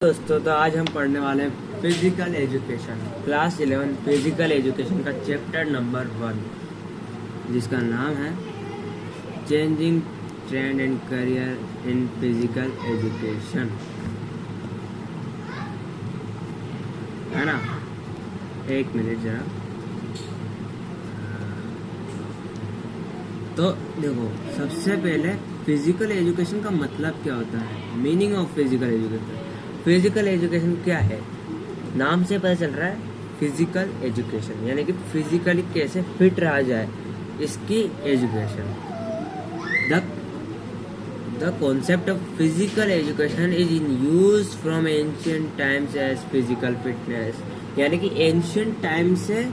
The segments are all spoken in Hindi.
दोस्तों, तो आज हम पढ़ने वाले हैं physical education, class 11 physical education का चैप्टर नंबर 1, जिसका नाम है changing trend and career in physical education, है ना। एक मिनट जरा। तो देखो, सबसे पहले फिजिकल एजुकेशन का मतलब क्या होता है, meaning of physical education. Physical education क्या है, नाम से पता चल रहा है फिजिकल एजुकेशन, यानी कि फिजिकली कैसे फिट रहा जाए, इसकी education. The concept of physical education is in use from ancient times as physical fitness, यानी कि एंशियंट टाइम से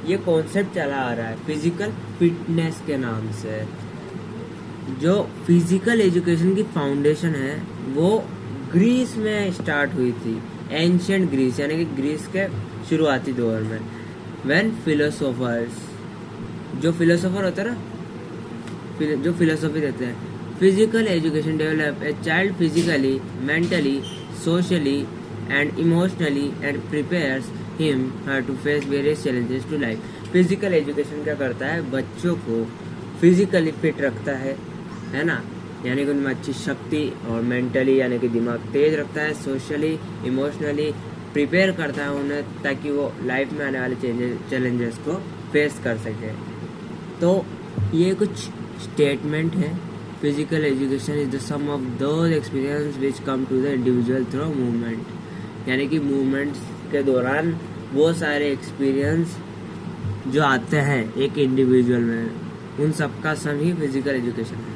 ये कॉन्सेप्ट चला आ रहा है फिजिकल फिटनेस के नाम से। जो फिजिकल एजुकेशन की फाउंडेशन है वो ग्रीस में स्टार्ट हुई थी, एंशियंट ग्रीस, यानी कि ग्रीस के शुरुआती दौर में। व्हेन फिलोसोफर्स, जो फिलोसोफर होता है ना, जो फिलोसॉफी देते हैं, physical education develop a child physically, mentally, socially and emotionally and prepares him her to face various challenges to life. Physical education क्या करता है, बच्चों को फिजिकली फिट रखता है ना, यानी कि उनमें अच्छी शक्ति, और मेंटली यानी कि दिमाग तेज रखता है, सोशली इमोशनली प्रिपेयर करता है उन्हें, ताकि वो लाइफ में आने वाले चैलेंजेस को फेस कर सके। तो ये कुछ स्टेटमेंट है। Physical education is the sum of those experience which come to the individual through movement, यानी कि मूवमेंट्स के दौरान वो सारे एक्सपीरियंस जो आते हैं एक इंडिविजुअल में, उन सबका सम ही फिजिकल एजुकेशन है।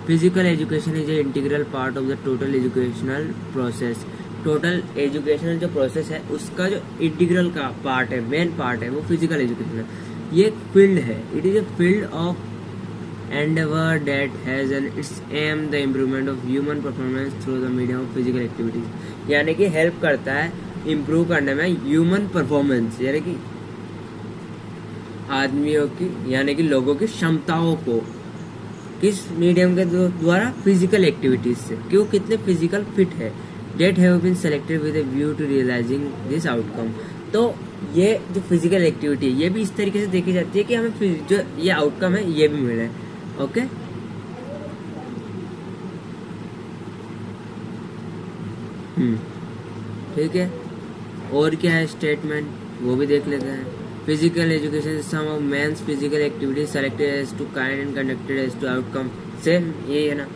Physical education is a integral part of the total educational process. Total educational जो प्रोसेस है उसका जो इंटीग्रल का पार्ट है, मेन पार्ट है, वो फिजिकल एजुकेशन है। ये एक फील्ड है, it is a field of endeavor that has an its aim the improvement of human performance through the medium of physical activities, यानी कि हेल्प करता है इम्प्रूव करने में ह्यूमन परफॉर्मेंस, यानी कि आदमियों की, यानी कि लोगों की क्षमताओं को, किस मीडियम के द्वारा, फिजिकल एक्टिविटीज से, कि वो कितने फिजिकल फिट है। That have been selected with a view to realizing this outcome. तो ये जो फिजिकल एक्टिविटी है ये भी इस तरीके से देखी जाती है कि हमें जो ये आउटकम है ये भी मिले। ओके, ठीक है। और क्या है स्टेटमेंट, वो भी देख लेते हैं। Physical education sum of means physical activities selected as to kind and conducted as to outcome, same ये है ना।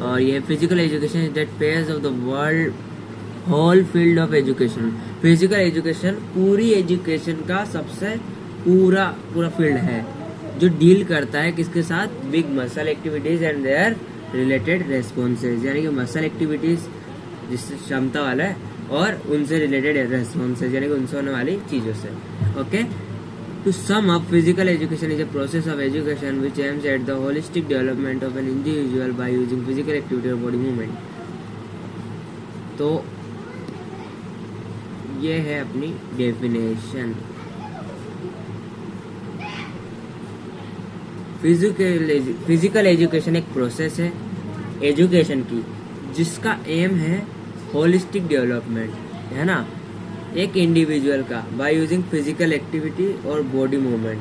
और ये physical education is that phase of the world whole field of education. Physical education पूरी एजुकेशन का सबसे पूरा फील्ड है, जो डील करता है किसके साथ, big muscle activities and their related responses, यानी कि मसल एक्टिविटीज जिससे क्षमता वाला है और उनसे रिलेटेड रेस्पॉन्सेज, यानी कि उनसे होने वाली चीजों से। Okay, to sum up, physical education is a process of education which aims at the holistic development of an individual by using physical activity और बॉडी मूवमेंट। तो ये है अपनी डेफिनेशन। फिजिकल एजुकेशन एक प्रोसेस है एजुकेशन की, जिसका एम है होलिस्टिक डेवलपमेंट, है ना, एक इंडिविजुअल का, बाय यूजिंग फिजिकल एक्टिविटी और बॉडी मूवमेंट,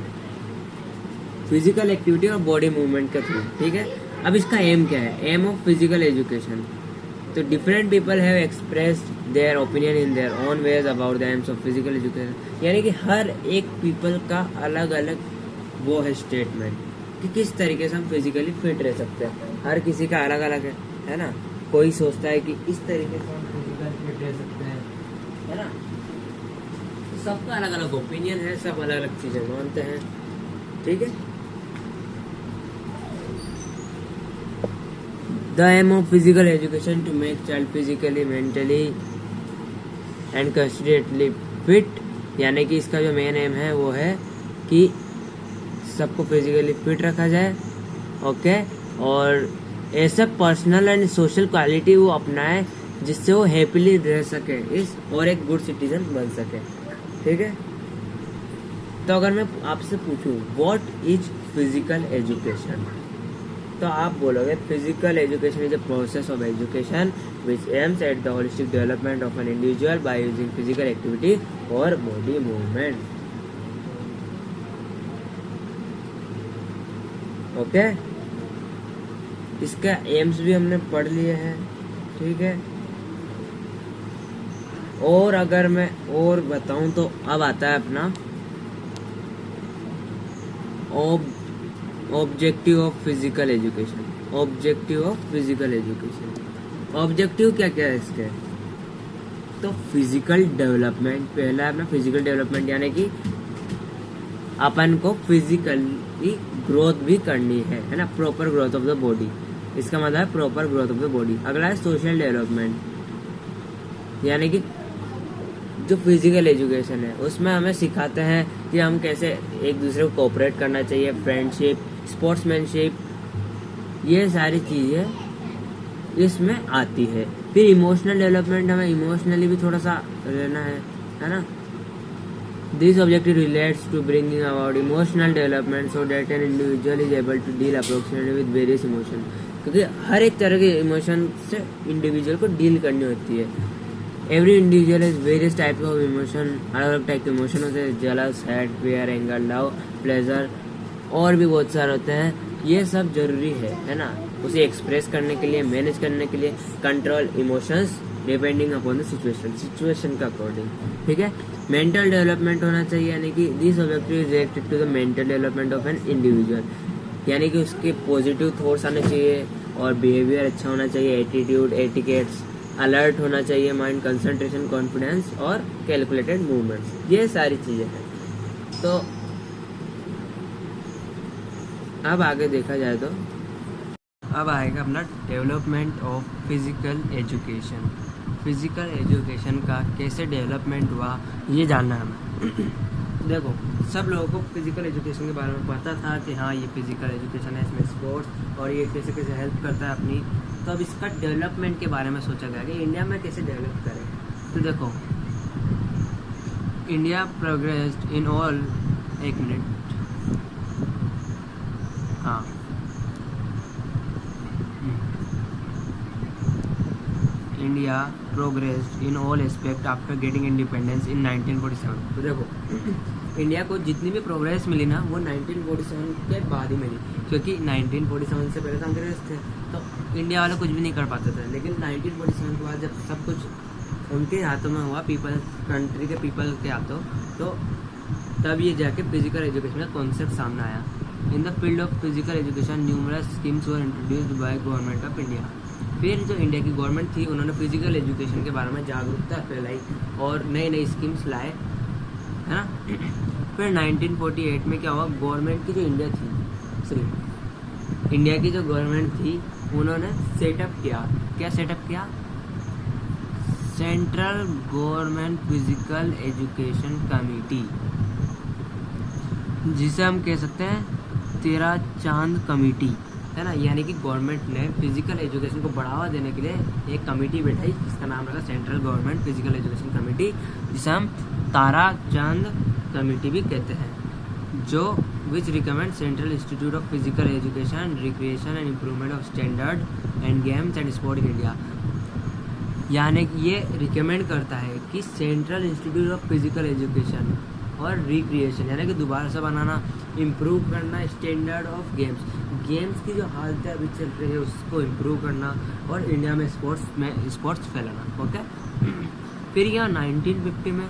फिजिकल एक्टिविटी और बॉडी मूवमेंट के थ्रू। ठीक है, अब इसका एम क्या है, एम ऑफ फिजिकल एजुकेशन। तो different people have expressed their opinion in their own ways about the AIIMS of physical education, यानी कि हर एक पीपल का अलग अलग वो है स्टेटमेंट कि किस तरीके से हम फिजिकली फिट रह सकते हैं। हर किसी का अलग अलग है ना। कोई सोचता है कि इस तरीके से हम फिजिकल फिट रह सकते हैं, है ना। तो सबका अलग अलग ओपिनियन है, सब अलग अलग चीजें मानते हैं। ठीक है, the aim of physical education to make child physically, mentally and constitutionally fit, यानी कि इसका जो मेन एम है वो है कि सबको फिजिकली फिट रखा जाए। ओके, और ऐसा पर्सनल एंड सोशल क्वालिटी वो अपनाए जिससे वो हैप्पीली रह सके इस, और एक गुड सिटीजन बन सके। ठीक है, तो अगर मैं आपसे पूछूं व्हाट इज फिजिकल एजुकेशन, तो आप बोलोगे physical education is a process of education which aims at the holistic development of an individual by using physical activity और बॉडी मूवमेंट। ओके, इसका एम्स भी हमने पढ़ लिए हैं, ठीक है। और अगर मैं और बताऊं तो अब आता है अपना objective of physical education. Objective of physical education, objective क्या क्या है इसके? तो फिजिकल डेवलपमेंट, पहला है अपना फिजिकल डेवलपमेंट, यानी कि अपन को फिजिकली ग्रोथ भी करनी है ना, proper growth of the body, इसका मतलब है proper growth of the body. अगला है सोशल डेवलपमेंट, यानी कि जो फिजिकल एजुकेशन है उसमें हमें सिखाते हैं कि हम कैसे एक दूसरे को कोऑपरेट करना चाहिए, फ्रेंडशिप, स्पोर्ट्समैनशिप, ये सारी चीज़ें इसमें आती है। फिर इमोशनल डेवलपमेंट, हमें इमोशनली भी थोड़ा सा रहना है ना। This objective relates to bringing about emotional development so that an individual is able to deal approximately with various emotion, क्योंकि हर एक तरह के इमोशन से इंडिविजुअल को डील करनी होती है। Every individual is various type of emotion, अलग अलग टाइप के इमोशन होते हैं, jealous, sad, fear, anger, love, pleasure, और भी बहुत सारे होते हैं। ये सब जरूरी है ना, उसे एक्सप्रेस करने के लिए, मैनेज करने के लिए। Control emotions depending upon the situation का अकॉर्डिंग, ठीक है। मेंटल डेवलपमेंट होना चाहिए, यानी कि this objective is related to the mental development of an individual, यानी कि उसके पॉजिटिव थॉट्स आने चाहिए और बिहेवियर अच्छा होना चाहिए, एटीट्यूड, एटिकेट्स, अलर्ट होना चाहिए माइंड, कंसंट्रेशन, कॉन्फिडेंस और कैलकुलेटेड मूवमेंट्स, ये सारी चीज़ें हैं। तो अब आगे देखा जाए तो अब आएगा अपना development of physical education. Physical education का कैसे डेवलपमेंट हुआ ये जानना है हमें। देखो, सब लोगों को फिजिकल एजुकेशन के बारे में पता था कि हाँ ये फिजिकल एजुकेशन है, इसमें स्पोर्ट्स और ये कैसे कैसे हेल्प करता है अपनी। तो अब इसका डेवलपमेंट के बारे में सोचा गया कि इंडिया में कैसे डेवलप करें। तो देखो, इंडिया प्रोग्रेस्ड इन ऑल, एक मिनट, हाँ, India progressed in all aspect after getting independence in 1947। तो देखो, इंडिया को जितनी भी प्रोग्रेस मिली ना वो 1947 के बाद ही मिली, क्योंकि 1947 से पहले तो अंग्रेज थे, तो इंडिया वाले कुछ भी नहीं कर पाते थे। लेकिन 1947 के बाद जब सब कुछ उनके हाथों में हुआ, पीपल, कंट्री के पीपल के हाथों, तो तब ये जाके फिजिकल एजुकेशन का कॉन्सेप्ट सामने आया। इन the field of physical education numerous schemes were introduced by government of India. फिर जो इंडिया की गवर्नमेंट थी उन्होंने फिजिकल एजुकेशन के बारे में जागरूकता फैलाई और नई नई स्कीम्स लाए, है ना। फिर 1948 में क्या हुआ, गवर्नमेंट की जो इंडिया की जो गवर्नमेंट थी उन्होंने सेटअप किया, क्या सेटअप किया, central government physical education committee, जिसे हम कह सकते हैं तेरा चांद कमेटी, है ना। यानी कि गवर्नमेंट ने फिजिकल एजुकेशन को बढ़ावा देने के लिए एक कमेटी बैठाई जिसका नाम रखा central government physical education committee, जिसे हम तारा चांद कमेटी भी कहते हैं, जो which recommend central institute of physical education, recreation and improvement of standard and games and sport in India. यानी कि ये रिकमेंड करता है कि central institute of physical education और रिक्रिएशन, यानी कि दोबारा से बनाना, इम्प्रूव करना स्टैंडर्ड ऑफ गेम्स की जो हालत अभी चल रही है उसको इम्प्रूव करना, और इंडिया में स्पोर्ट्स फैलाना। ओके। फिर यहाँ 1950 में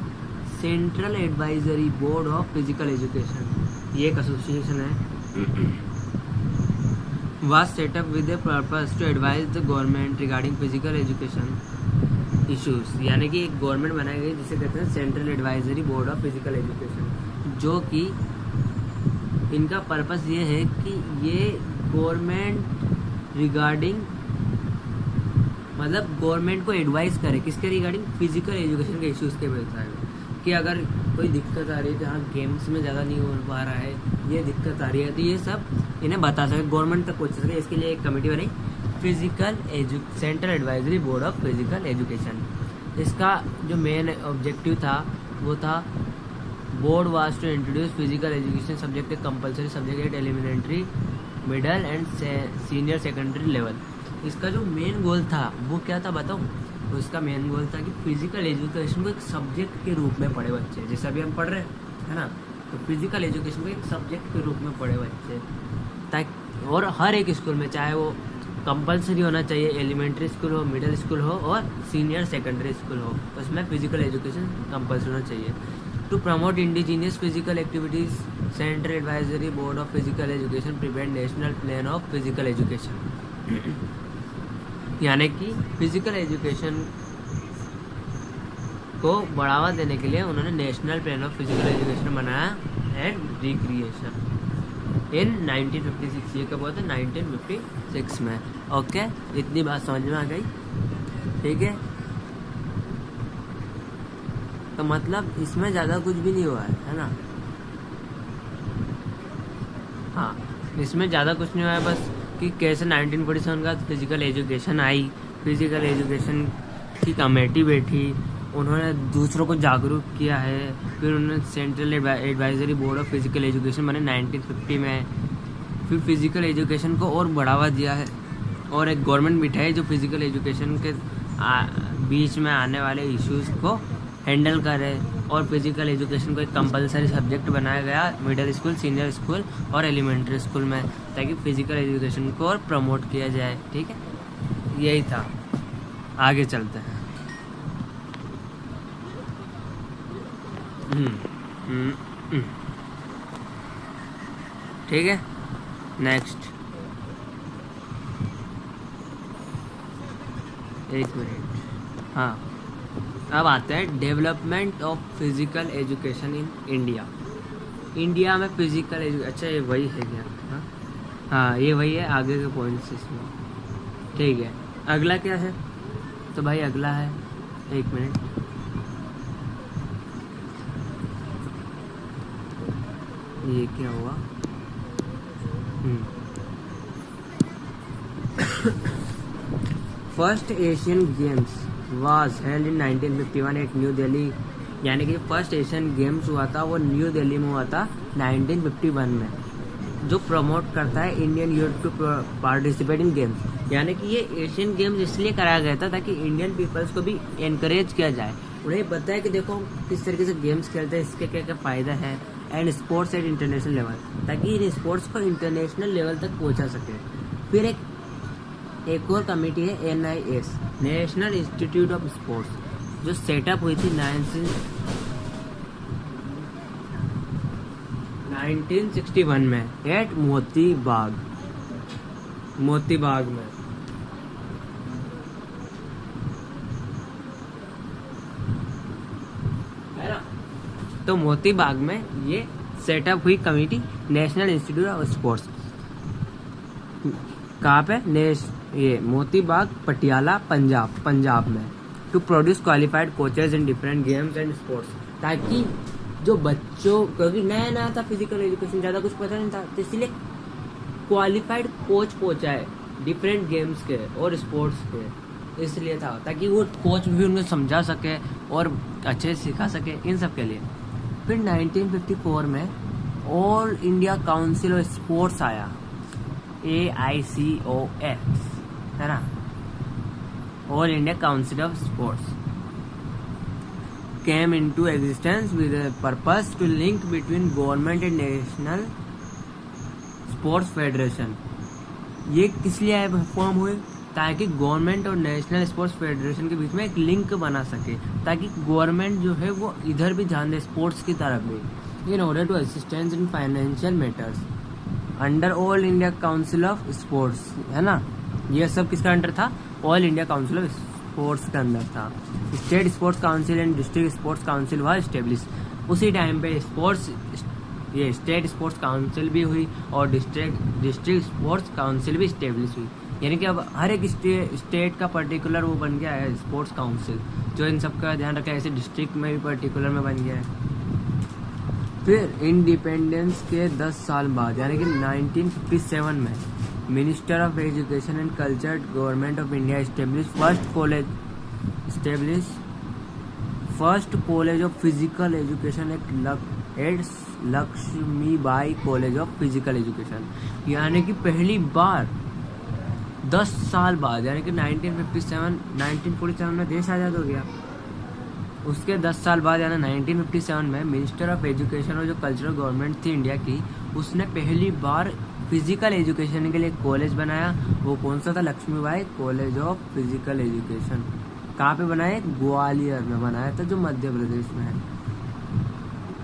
central advisory board of physical education, ये एक एसोसिएशन है, was set up with a purpose to advise the government regarding physical education issues। यानी कि एक गवर्नमेंट बनाई गई जिसे कहते हैं central advisory board of physical education, जो कि इनका पर्पस ये है कि ये गवर्नमेंट रिगार्डिंग, मतलब गवर्नमेंट को एडवाइस करे किसके रिगार्डिंग, फिजिकल एजुकेशन के इश्यूज़ के बताएगा कि अगर कोई दिक्कत आ रही है जहाँ गेम्स में ज़्यादा नहीं हो पा रहा है, ये दिक्कत आ रही है, तो ये सब इन्हें बता सके, गवर्नमेंट तक पहुँच सके। इसके लिए एक कमेटी बनी, central advisory board of physical education. इसका जो मेन ऑब्जेक्टिव था वो था, board was to introduce physical education subject a compulsory subject at elementary middle and senior secondary level. इसका जो मेन गोल था वो क्या था बताऊँ? उसका मेन गोल था कि फिजिकल एजुकेशन को एक सब्जेक्ट के रूप में पढ़े बच्चे, जैसे अभी हम पढ़ रहे हैं ना, तो फिजिकल एजुकेशन को एक सब्जेक्ट के रूप में पढ़े बच्चे, ताकि और हर एक स्कूल में, चाहे वो कंपलसरी होना चाहिए, एलिमेंट्री स्कूल हो, मिडिल स्कूल हो और सीनियर सेकेंडरी स्कूल हो, उसमें फिजिकल एजुकेशन कंपलसरी होना चाहिए। To promote indigenous physical activities, central advisory board of physical education prepare national plan of physical education. यानी कि फिजिकल एजुकेशन को बढ़ावा देने के लिए उन्होंने national plan of physical education बनाया एंड रिक्रिएशन इन 1956। ये कब हुआ था? 1956 में। ओके, इतनी बात समझ में आ गई? ठीक है, तो मतलब इसमें ज़्यादा कुछ भी नहीं हुआ है ना? हाँ, इसमें ज़्यादा कुछ नहीं हुआ है, बस कि कैसे 1947 का physical education I, physical education की कमेटी बैठी, उन्होंने दूसरों को जागरूक किया है, फिर उन्होंने central advisory board of physical education बने 1950 में, फिर फिजिकल एजुकेशन को और बढ़ावा दिया है, और एक गवर्नमेंट बिठाई जो फिजिकल एजुकेशन के बीच में आने वाले इश्यूज़ को हैंडल करे, और फिजिकल एजुकेशन को एक कंपलसरी सब्जेक्ट बनाया गया मिडिल स्कूल, सीनियर स्कूल और एलिमेंट्री स्कूल में, ताकि फिजिकल एजुकेशन को और प्रमोट किया जाए। ठीक है, यही था। आगे चलते हैं। ठीक है, नेक्स्ट। एक मिनट। हाँ, अब आता है development of physical education in India. India में फिजिकल एजुकेशन, अच्छा ये वही है क्या? हाँ, ये वही है, आगे के पॉइंट्स इसमें। ठीक है, अगला क्या है? तो भाई अगला है, एक मिनट, ये क्या हुआ? First Asian games was held in 1951 at New Delhi. यानी कि फर्स्ट एशियन गेम्स हुआ था वो न्यू दिल्ली में हुआ था 1951 में, जो प्रमोट करता है Indian youth to participate in games. यानी कि ये एशियन गेम्स इसलिए कराया गया था ताकि इंडियन पीपल्स को भी एनकरेज किया जाए, उन्हें बताया कि देखो किस तरीके से गेम्स खेलते हैं, इसके क्या क्या फ़ायदा है, and sports at international level, ताकि इन स्पोर्ट्स को इंटरनेशनल लेवल तक पहुंचा सके। फिर एक और कमेटी है NIS, national institute of sports, जो सेटअप हुई थी 1961 में एट मोती बाग में। है ना? तो मोती बाग में ये सेटअप हुई committee, national institute of sports. कहाँ पे? ये मोती बाग, पटियाला, पंजाब में। To produce qualified coaches in different games and sports, ताकि जो बच्चों, क्योंकि नया नया था फिजिकल एजुकेशन, ज़्यादा कुछ पता नहीं था, तो इसलिए क्वालिफाइड कोच पहुँचाए डिफरेंट गेम्स के और स्पोर्ट्स के, इसलिए था ताकि वो कोच भी उनको समझा सके और अच्छे से सिखा सके, इन सब के लिए। फिर 1954 में all India council of sports आया, AICOS, है ना? All India council of sports came into existence with a purpose to link between government and national sports federation। ये किस लिए फॉर्म हुए? ताकि गवर्नमेंट और नेशनल स्पोर्ट्स फेडरेशन के बीच में एक लिंक बना सके, ताकि गवर्नमेंट जो है वो इधर भी ध्यान दे स्पोर्ट्स की तरफ भी, in order to assistance in financial matters under all India council of sports, है ना? ये सब किसका अंडर था? All India council of sports के अंदर था। State sports council and district sports council हुआ स्टेब्लिश। उसी टाइम पे ये स्टेट स्पोर्ट्स काउंसिल भी हुई और डिस्ट्रिक्ट स्पोर्ट्स काउंसिल भी स्टेब्लिश हुई। यानी कि अब हर एक स्टेट का पर्टिकुलर वो बन गया है स्पोर्ट्स काउंसिल, जो इन सब का ध्यान रखा है। ऐसे डिस्ट्रिक्ट में भी पर्टिकुलर में बन गया है। फिर इंडिपेंडेंस के 10 साल बाद, यानी कि 1957 में, minister of education and culture, government of India establish first college of physical education at Lakshmibai college of physical education. यानी कि पहली बार 10 साल बाद, यानी कि 1947 में देश आज़ाद हो गया, उसके 10 साल बाद यानी 1957 में मिनिस्टर ऑफ एजुकेशन और जो कल्चरल गवर्नमेंट थी इंडिया की, उसने पहली बार फिजिकल एजुकेशन के लिए कॉलेज बनाया। वो कौन सा था? Lakshmibai college of physical education. कहाँ पे बनाया? ग्वालियर में बनाया था, जो मध्य प्रदेश में है,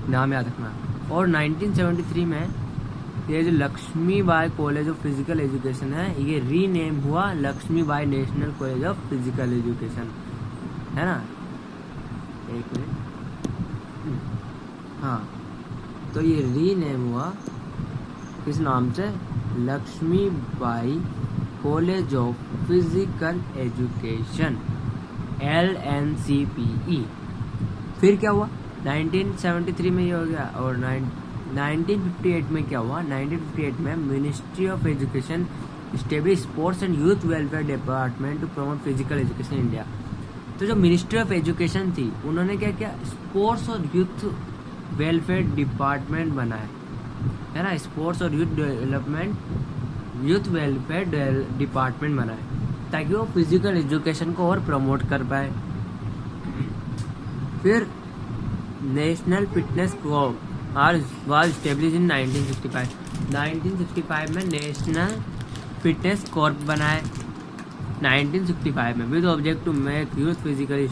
नाम याद रखना। और 1973 में ये जो Lakshmibai college of physical education है, ये रीनेम हुआ Lakshmibai national college of physical education, है ना। एक मिनट, हाँ, तो ये रीनेम हुआ किस नाम से? Lakshmibai college of physical education, LNCPE। फिर क्या हुआ? 1973 में ये हो गया। और 1958 में क्या हुआ? 1958 में ministry of education establish sports and youth welfare department to promote physical education India. तो जो मिनिस्ट्री ऑफ एजुकेशन थी, उन्होंने क्या किया? स्पोर्ट्स और यूथ वेलफेयर डिपार्टमेंट बनाया, है ना। स्पोर्ट्स और यूथ वेलफेयर डिपार्टमेंट बनाया ताकि वो फिजिकल एजुकेशन को और प्रमोट कर पाए। फिर national fitness corps was establish in 1965। 1965 में नेशनल फिटनेस कॉर्प बनाए 1965 में, with object to make youth physically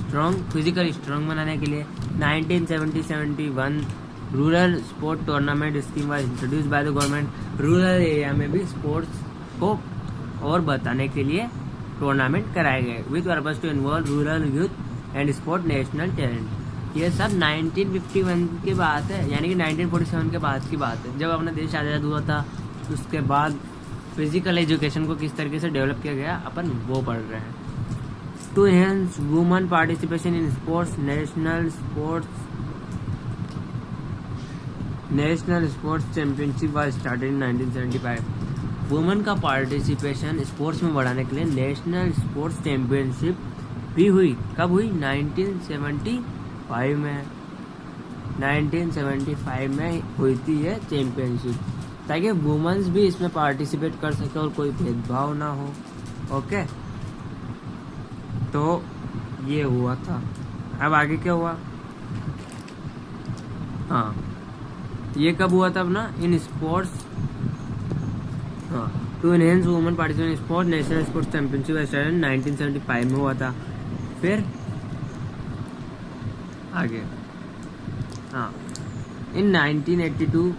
strong बनाने के लिए। 1970-71 rural sport tournament scheme was introduce by the government. Rural area में भी स्पोर्ट्स को और बताने के लिए टूर्नामेंट कराए गए, with purpose to involve rural youth and sport national talent. ये सब 1951 की बात है, यानी कि 1947 के बाद की बात है, जब अपना देश आज़ाद हुआ था। उसके बाद फिजिकल एजुकेशन को किस तरीके से डेवलप किया गया, अपन वो पढ़ रहे हैं। To enhance women participation in sports, national sports championship was started in 1975। Women का पार्टिसिपेशन स्पोर्ट्स में बढ़ाने के लिए नेशनल स्पोर्ट्स चैंपियनशिप भी हुई। कब हुई? 1975 में। 1975 में हुई थी ये चैंपियनशिप, ताकि वुमेन्स भी इसमें पार्टिसिपेट कर सके और कोई भेदभाव ना हो। ओके, तो ये हुआ था। अब आगे क्या हुआ? हाँ, ये कब हुआ था अपना? इन स्पोर्ट्स, हाँ, to enhance women participation in sports national sports championship 1975 में हुआ था। फिर आगे, हाँ, in 1982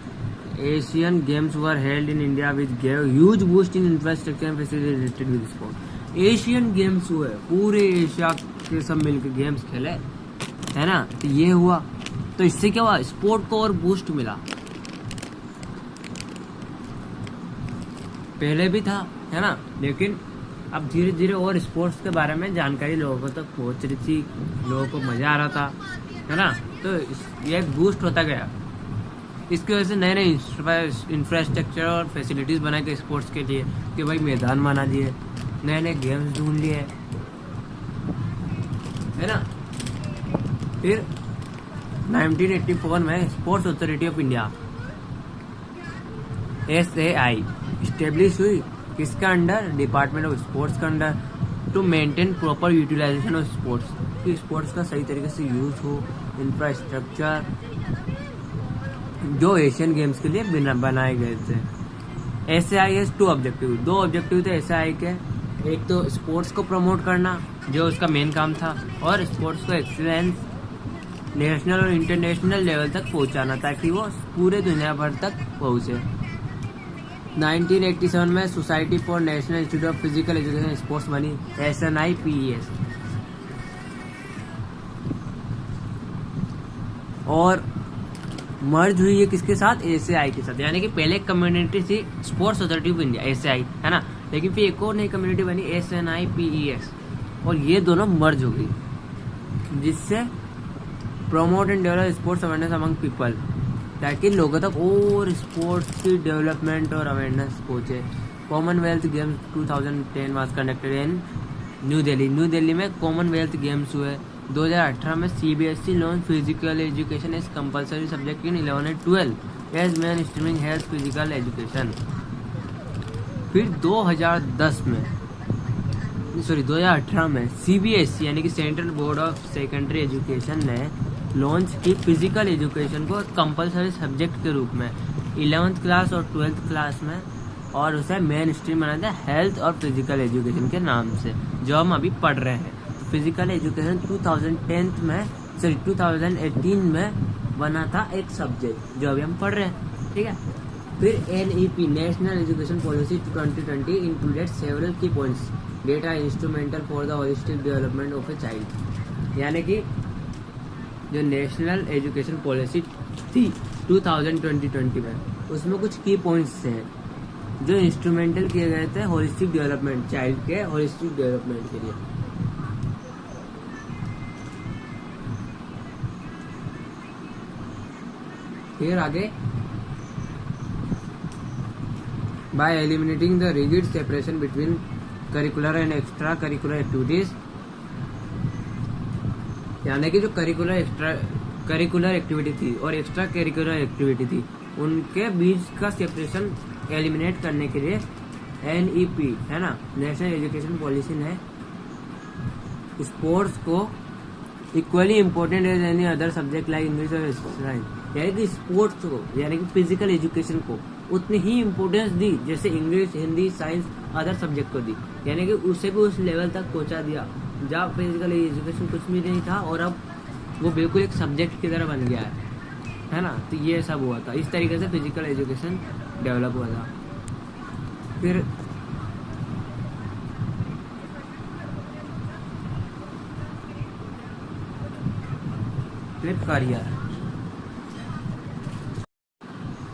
Asian games were held in India which gave huge boost in infrastructure and facility related with sport. Asian games हुए, पूरे एशिया के सब मिलकर गेम्स खेले, है ना। तो ये हुआ, तो इससे क्या हुआ? स्पोर्ट को और बूस्ट मिला। पहले भी था, है ना, लेकिन अब धीरे धीरे और स्पोर्ट्स के बारे में जानकारी लोगों को तक पहुंच रही थी, लोगों को मजा आ रहा था, है ना। तो ये बूस्ट होता गया। इसकी वजह से नए नए इंफ्रास्ट्रक्चर और फैसिलिटीज बनाए गए स्पोर्ट्स के लिए, कि भाई मैदान बना दिए, नए नए गेम्स ढूंढ लिए, है ना। फिर 1984 में sports authority of India SAI establish हुई। किसका अंडर? डिपार्टमेंट ऑफ स्पोर्ट्स का under, to maintain proper utilization of sports, कि स्पोर्ट्स का सही तरीके से यूज हो। इंफ्रास्ट्रक्चर जो एशियन गेम्स के लिए बनाए गए थे। SAI हैज 2 ऑब्जेक्टिव, 2 ऑब्जेक्टिव थे SAI के। एक तो स्पोर्ट्स को प्रमोट करना, जो उसका मेन काम था, और स्पोर्ट्स को एक्सीलेंस नेशनल और इंटरनेशनल लेवल तक पहुंचाना, ताकि वो पूरे दुनिया भर तक पहुंचे। 1987 में society for national institute of physical education sports बनी, SNIPES, और मर्ज हुई है किसके साथ? SAI के साथ। यानी कि पहले कम्युनिटी थी sports authority of India, SAI, है ना, लेकिन फिर एक और नई कम्युनिटी बनी SNIPES, और ये दोनों मर्ज हो गई, जिससे promote and develop sports awareness among people, ताकि लोगों तक और स्पोर्ट्स की डेवलपमेंट और अवेयरनेस पहुंचे। Commonwealth games 2010 was conducted in New Delhi. New Delhi में कॉमनवेल्थ गेम्स हुए 2018 में CBSE launch physical education is compulsory subject in 11 and 12 as main streaming health physical education. फिर 2018 में CBSE यानी कि central board of secondary education ने लॉन्च की फिजिकल एजुकेशन को कंपलसरी सब्जेक्ट के रूप में 11th क्लास और 12th क्लास में, और उसे मेन स्ट्रीम बना दिया हेल्थ और फिजिकल एजुकेशन के नाम से, जो हम अभी पढ़ रहे हैं। तो फिजिकल एजुकेशन 2018 में बना था एक सब्जेक्ट जो अभी हम पढ़ रहे हैं, ठीक है। फिर NEP national education policy 2020 included several key points that are instrumental for the holistic development of a child, यानी कि जो नेशनल एजुकेशन पॉलिसी थी 2020 में, उसमें कुछ की पॉइंट्स हैं जो इंस्ट्रूमेंटल किए गए थे होलिस्टिक डेवलपमेंट, चाइल्ड के होलिस्टिक डेवलपमेंट के लिए। फिर आगे, bye eliminating the rigid separation between curricular and extra curricular activities, यानी कि जो करिकुलर एक्टिविटी थी और एक्स्ट्रा करिकुलर एक्टिविटी थी, उनके बीच का सेपरेशन एलिमिनेट करने के लिए NEP है ना, नेशनल एजुकेशन पॉलिसी ने स्पोर्ट्स को equally important as any other subject like English और साइंस, यानी कि स्पोर्ट्स को यानी कि फिजिकल एजुकेशन को उतनी ही इम्पोर्टेंस दी जैसे English, Hindi, science other subject को दी, यानी कि उसे भी उस लेवल तक पहुंचा दिया जहाँ फिजिकल एजुकेशन कुछ भी नहीं था और अब वो बिल्कुल एक सब्जेक्ट की तरह बन गया है ना। तो ये सब हुआ था, इस तरीके से फिजिकल एजुकेशन डेवलप हुआ था। फिर करियर,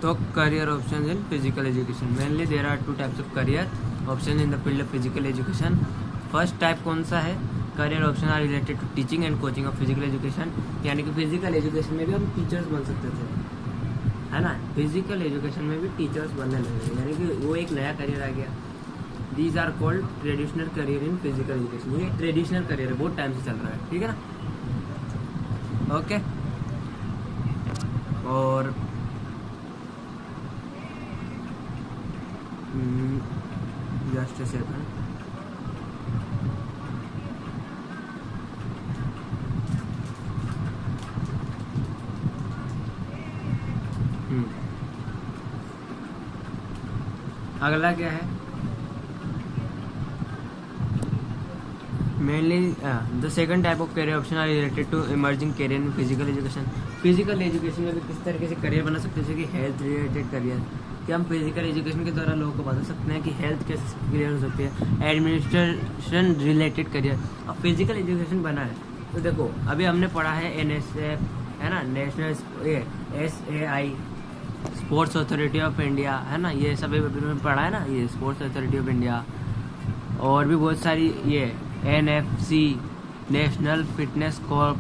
तो career options in physical education, mainly there are 2 types of career option in the field of physical education. First type कौन सा है? Career option are related to teaching and coaching of physical education, यानी कि फिजिकल एजुकेशन में भी हम टीचर्स बन सकते थे, है ना। फिजिकल एजुकेशन में भी टीचर्स बनने लगे, यानी कि वो एक नया करियर आ गया। These are called traditional career in physical education, ये ट्रेडिशनल करियर है, बहुत टाइम से चल रहा है, ठीक है ना। ओके, और जस्ट अ सेकंड, अगला क्या है? Mainly the second type of career option are related to emerging career in physical education. Physical education में भी किस तरीके से करियर बना सकते हैं, जैसे कि हेल्थ रिलेटेड करियर, कि हम फिजिकल एजुकेशन के द्वारा लोगों को बता सकते हैं कि हेल्थ कैसे क्लियर हो सकती है। एडमिनिस्ट्रेशन रिलेटेड करियर, अब फिजिकल एजुकेशन बना है तो देखो अभी हमने पढ़ा है NSF है ना, national SAI sports authority of India है ना, ये सब पढ़ा है ना, ये स्पोर्ट्स अथॉरिटी ऑफ इंडिया, और भी बहुत सारी ये NFC नेशनल फिटनेस कॉर्प,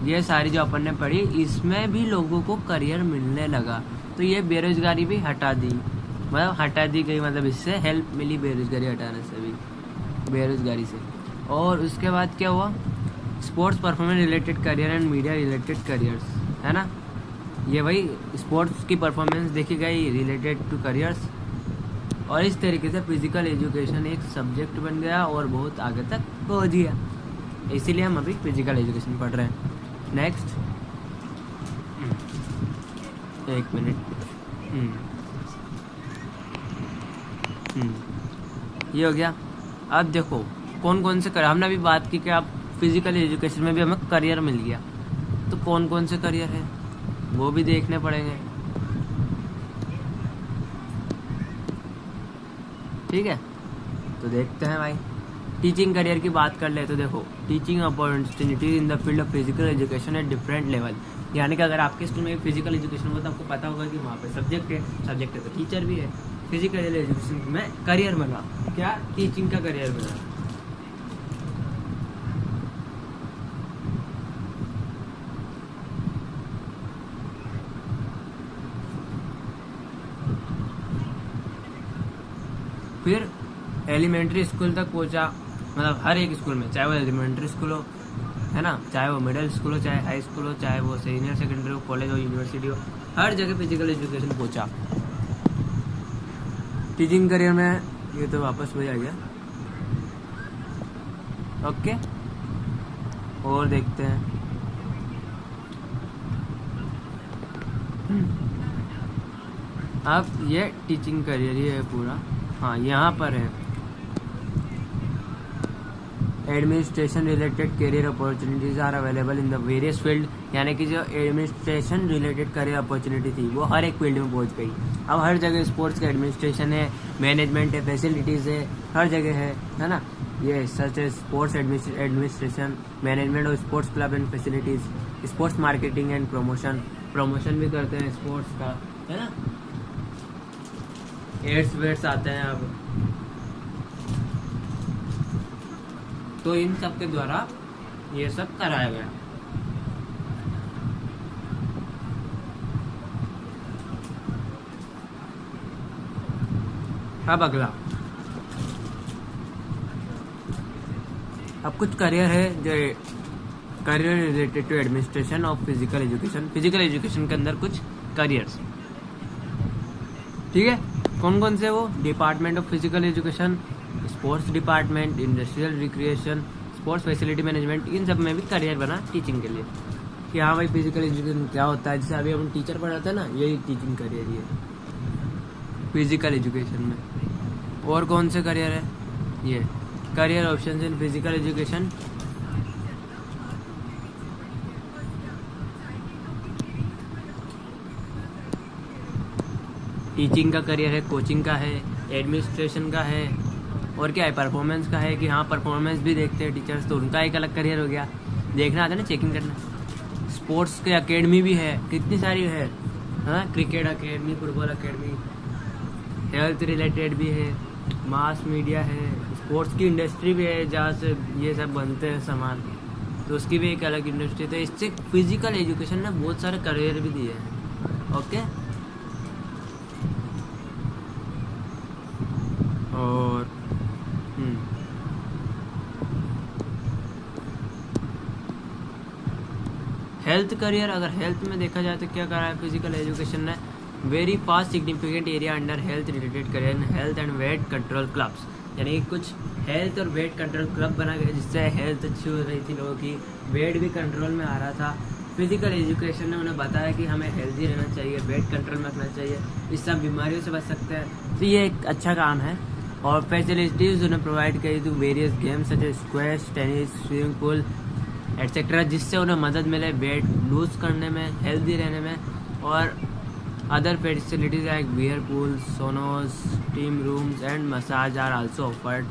ये सारी जो अपन ने पढ़ी, इसमें भी लोगों को करियर मिलने लगा। तो ये बेरोजगारी भी हटा दी, मतलब हटा दी गई, मतलब इससे हेल्प मिली बेरोजगारी हटाने से भी, बेरोजगारी से। और उसके बाद क्या हुआ? Sports performance related career and media related careers, है ना। ये वही स्पोर्ट्स की परफॉर्मेंस देखी गई रिलेटेड टू करियर्स, और इस तरीके से फिजिकल एजुकेशन एक सब्जेक्ट बन गया और बहुत आगे तक पहुंच गया। इसीलिए हम अभी फिजिकल एजुकेशन पढ़ रहे हैं। नेक्स्ट, एक मिनट, ये हो गया। अब देखो कौन कौन से करियर, हमने अभी बात की कि आप फिजिकल एजुकेशन में भी हमें करियर मिल गया, तो कौन कौन से करियर है वो भी देखने पड़ेंगे, ठीक है। तो देखते हैं भाई, टीचिंग करियर की बात कर ले तो देखो, teaching opportunities in the field of physical education at different level, यानी कि अगर आपके स्कूल में फिजिकल एजुकेशन होगा तो आपको पता होगा कि वहाँ पे सब्जेक्ट है तो टीचर भी है। फिजिकल एजुकेशन में करियर बना क्या? टीचिंग का करियर बना। फिर एलिमेंट्री स्कूल तक पहुंचा, मतलब हर एक स्कूल में, चाहे वो एलिमेंट्री स्कूल हो है ना, चाहे वो मिडिल स्कूल हो, चाहे हाई स्कूल हो, चाहे वो सीनियर सेकेंडरी हो, कॉलेज हो, यूनिवर्सिटी हो, हर जगह फिजिकल एजुकेशन पहुंचा। टीचिंग करियर में ये तो वापस वही आ गया। ओके, और देखते हैं। अब ये टीचिंग करियर ही है पूरा। हाँ, यहाँ पर है administration related career opportunities are available in the various field, यानी कि जो एडमिनिस्ट्रेशन रिलेटेड करियर अपॉर्चुनिटी थी वो हर एक फील्ड में पहुंच गई। अब हर जगह स्पोर्ट्स का एडमिनिस्ट्रेशन है, मैनेजमेंट है, फैसिलिटीज़ है, हर जगह है ना। ये सच है sports administration, management of sports club and facilities, sports marketing and promotion भी करते हैं स्पोर्ट्स का, है ना। एड्स वेड्स आते हैं अब, तो इन सब के द्वारा ये सब कराया गया। अब अगला, अब कुछ करियर है जो career related to administration of physical education. Physical education के अंदर कुछ करियर्स, ठीक है। कौन कौन से वो? Department of physical education, sports department, industrial recreation, sports facility management, इन सब में भी करियर बना टीचिंग के लिए कि हाँ भाई फिजिकल एजुकेशन क्या होता है। जैसे अभी हम टीचर पढ़ाते हैं ना, यही टीचिंग करियर ही है फिजिकल एजुकेशन में। और कौन से करियर है? ये career options in physical education, teaching का करियर है, कोचिंग का है, एडमिनिस्ट्रेशन का है, और क्या है, परफॉर्मेंस का है कि हाँ परफॉर्मेंस भी देखते हैं टीचर्स, तो उनका एक अलग करियर हो गया, देखना आता है ना, चेकिंग करना। स्पोर्ट्स के अकेडमी भी है, कितनी सारी है, हाँ, cricket academy, football academy, health related भी है, मास मीडिया है, स्पोर्ट्स की इंडस्ट्री भी है जहाँ से ये सब बनते हैं सामान, तो उसकी भी एक अलग इंडस्ट्री। तो इससे फिजिकल एजुकेशन ने बहुत सारे करियर भी दिए हैं। ओके, और हेल्थ करियर, अगर हेल्थ में देखा जाए तो क्या करा है फिजिकल एजुकेशन ने? Very fast significant area under health related career, health and weight control clubs, यानी कि कुछ हेल्थ और वेट कंट्रोल क्लब बना गया जिससे हेल्थ अच्छी हो रही थी लोगों की, वेट भी कंट्रोल में आ रहा था। फिजिकल एजुकेशन ने उन्हें बताया कि हमें हेल्दी रहना चाहिए, वेट कंट्रोल में रखना चाहिए, इस सब बीमारियों से बच सकते हैं, तो ये एक अच्छा काम है। और फैसिलिटीज़ उन्हें प्रोवाइड करी to various games such as squash, tennis, swimming pool etcetera, जिससे उन्हें मदद मिले वेट लूज करने में, हेल्दी रहने में। और other facilities like beer pool, saunas, steam rooms and massage are also offered.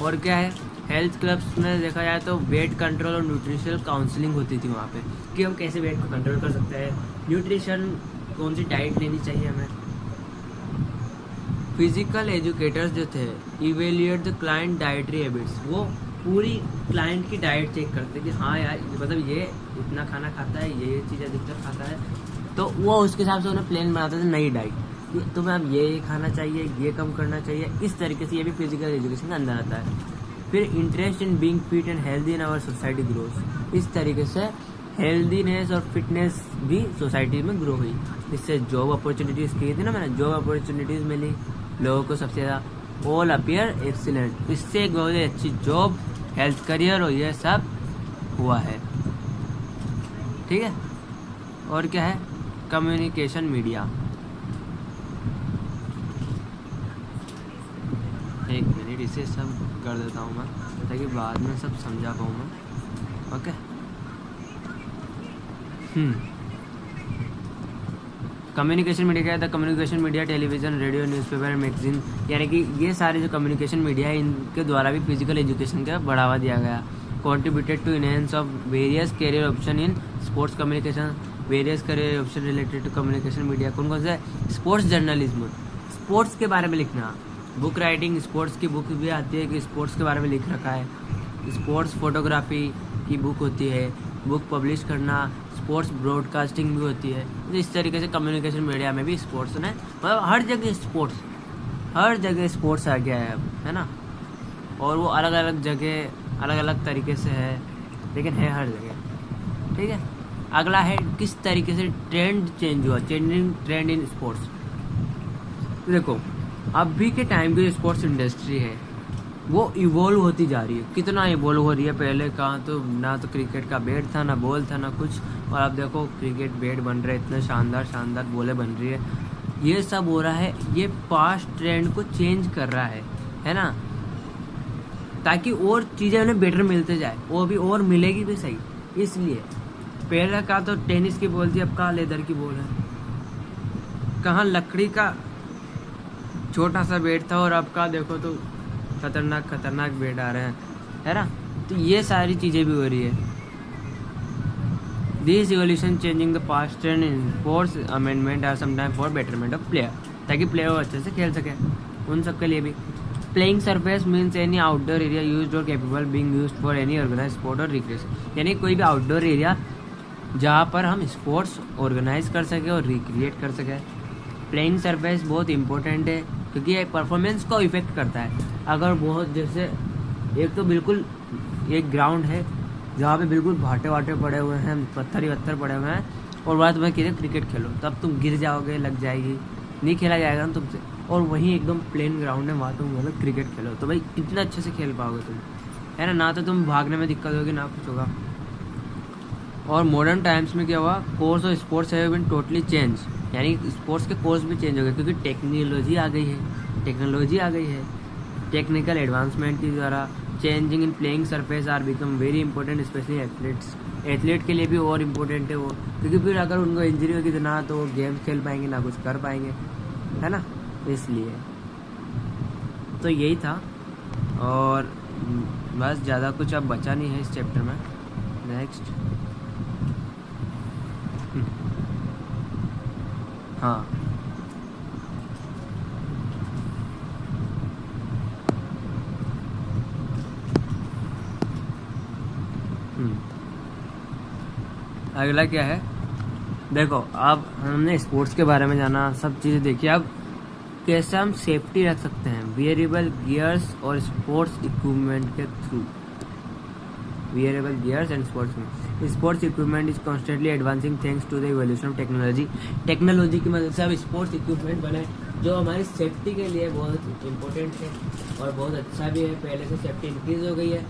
और क्या है, हेल्थ क्लब्स में देखा जाए तो वेट कंट्रोल और न्यूट्रिशनल काउंसलिंग होती थी वहाँ पे कि हम कैसे वेट को कंट्रोल कर सकते हैं, न्यूट्रिशन, कौन सी डाइट लेनी चाहिए हमें। फिजिकल एजुकेटर्स जो थे evaluate the client dietary habits, वो पूरी क्लाइंट की डाइट चेक करते कि हाँ यार मतलब ये इतना खाना खाता है, ये चीज़ अधिकतर खाता है, तो वो उसके हिसाब से उन्हें प्लान बनाते थे नई डाइट, तुम्हें अब ये खाना चाहिए, ये कम करना चाहिए। इस तरीके से ये भी फिजिकल एजुकेशन के अंदर आता है। फिर interest in being fit and healthy in our society grows, इस तरीके से हेल्दीनेस और फिटनेस भी सोसाइटी में ग्रो हुई। इससे जॉब अपॉर्चुनिटीज़ की थी ना मैंने, जॉब अपॉर्चुनिटीज़ मिली लोगों को सबसे ज़्यादा। ऑल अपीयर एक्सीलेंट, इससे एक बहुत अच्छी जॉब, हेल्थ करियर और ये सब हुआ है, ठीक है। और क्या है, कम्युनिकेशन मीडिया, एक मिनट इसे सब कर देता हूँ मैं ताकि बाद में सब समझा पाऊँ मैं। ओके, कम्युनिकेशन मीडिया क्या है? The communication media, television, radio, newspaper, magazine, यानी कि ये सारे जो कम्युनिकेशन मीडिया है इनके द्वारा भी फिजिकल एजुकेशन का बढ़ावा दिया गया। Contributed to enhance of various career option in sports communication, various career option related to communication media. कौन कौन से? स्पोर्ट्स जर्नलिज्म, स्पोर्ट्स के बारे में लिखना, बुक राइटिंग, स्पोर्ट्स की बुक भी आती है कि स्पोर्ट्स के बारे में लिख रखा है। स्पोर्ट्स फोटोग्राफी की बुक होती है, बुक पब्लिश करना, स्पोर्ट्स ब्रॉडकास्टिंग भी होती है। तो इस तरीके से कम्युनिकेशन मीडिया में भी स्पोर्ट्स ने, मतलब हर जगह स्पोर्ट्स, हर जगह स्पोर्ट्स आ गया है अब, है ना। और वो अलग अलग जगह अलग अलग तरीके से है, लेकिन है हर जगह। ठीक है, अगला है किस तरीके से ट्रेंड चेंज हुआ, चेंजिंग ट्रेंड इन स्पोर्ट्स। देखो अभी के टाइम की स्पोर्ट्स इंडस्ट्री है वो इवोल्व होती जा रही है। कितना इवोल्व हो रही है, पहले कहाँ तो ना तो क्रिकेट का बैट था, ना बॉल था, ना कुछ, और अब देखो क्रिकेट बैट बन रहे, इतने शानदार शानदार बॉलें बन रही है। ये सब हो रहा है, ये पास्ट ट्रेंड को चेंज कर रहा है ना, ताकि और चीज़ें उन्हें बेटर मिलते जाए, वो भी और मिलेगी भी सही। इसलिए पहले का तो टेनिस की बॉल थी, अब कहाँ लेदर की बॉल है, कहाँ लकड़ी का छोटा सा बैट था, और अब का देखो तो खतरनाक खतरनाक बैट आ रहे हैं, है ना। तो ये सारी चीज़ें भी हो रही है। This evolution changing the past trend in sports amendment are sometime for betterment of player, ताकि प्लेयर अच्छे से खेल सके, उन सब के लिए भी। Playing surface means any outdoor area used or capable being used for any organise sport or recreation, यानी कोई भी आउटडोर एरिया जहाँ पर हम स्पोर्ट्स ऑर्गेनाइज कर सके और रिक्रिएट कर सके। प्लेइंग सरफेस बहुत इंपॉर्टेंट है क्योंकि ये परफॉर्मेंस को इफेक्ट करता है। अगर बहुत जैसे एक तो बिल्कुल एक ग्राउंड है जहाँ पे बिल्कुल भाटे वाटे पड़े हुए हैं, पत्थर ही पत्थर पड़े हुए हैं, और बाद में कहते क्रिकेट खेलो, तब तुम गिर जाओगे, लग जाएगी, नहीं खेला जाएगा ना तुमसे। और वहीं एकदम प्लेन ग्राउंड है, वहाँ तुम मतलब क्रिकेट खेलो तो भाई कितना अच्छे से खेल पाओगे तुम, है ना। ना तो तुम भागने में दिक्कत होगी, ना कुछ होगा। और मॉडर्न टाइम्स में क्या हुआ, कोर्स और sports have been totally change, यानी स्पोर्ट्स के कोर्स भी चेंज हो गए क्योंकि टेक्नोलॉजी आ गई है। टेक्निकल एडवांसमेंट के द्वारा changing in playing surface are become very important, specially athlete के लिए भी और इम्पोर्टेंट है वो, क्योंकि फिर अगर उनको इंजरी होगी तो ना तो वो गेम्स खेल पाएंगे, ना कुछ कर पाएंगे, है ना। इसलिए तो यही था, और बस ज़्यादा कुछ अब बचा नहीं है इस चैप्टर में। नेक्स्ट हाँ, अगला क्या है, देखो अब हमने स्पोर्ट्स के बारे में जाना, सब चीज़ें देखी। अब कैसे हम सेफ्टी रख सकते हैं वियरेबल गियर्स और स्पोर्ट्स इक्विपमेंट के थ्रू। Wearable gears and sports equipment is constantly advancing thanks to the evolution of technology की मदद से अब स्पोर्ट्स इक्विपमेंट बने जो हमारी सेफ्टी के लिए बहुत इम्पोर्टेंट है और बहुत अच्छा भी है। पहले से सेफ्टी इंक्रीज हो गई है।